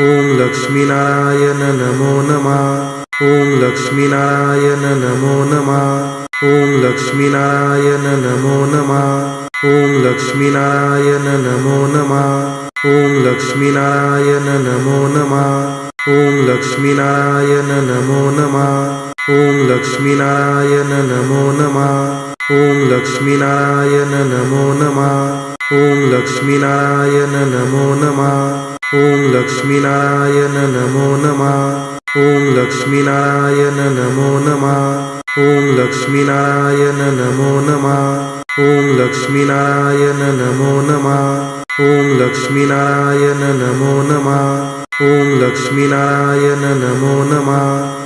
ઓમ લક્ષ્મીનારાયણ નમો નમઃ. ઓમ લક્ષ્મીનારાયણ નમો નમઃ. ઓમ લક્ષ્મીનારાયણ નમો નમઃ. ઓમ લક્ષ્મીનારાયણ નમો નમઃ. ઓમ લક્ષ્મીનારાયણ નમો નમઃ. ઓમ લક્ષ્મીનારાયણ નમો નમઃ. ઓમ લક્ષ્મીનારાયણ નમો નમઃ. ઓમ લક્ષ્મીનારાયણ નમો નમઃ. ઓમ લક્ષ્મીનારાયણ નમો નમઃ. ઓમ લક્ષ્મીનારાયણ નમો નમઃ. ઓમ લક્ષ્મીનારાયણ નમો નમઃ. ઓમ લક્ષ્મીનારાયણ નમો નમઃ. ઓમ લક્ષ્મીનારાયણ નમો નમઃ. ઓમ લક્ષ્મીનારાયણ નમો નમઃ. ઓમ લક્ષ્મીનારાયણ નમો નમઃ.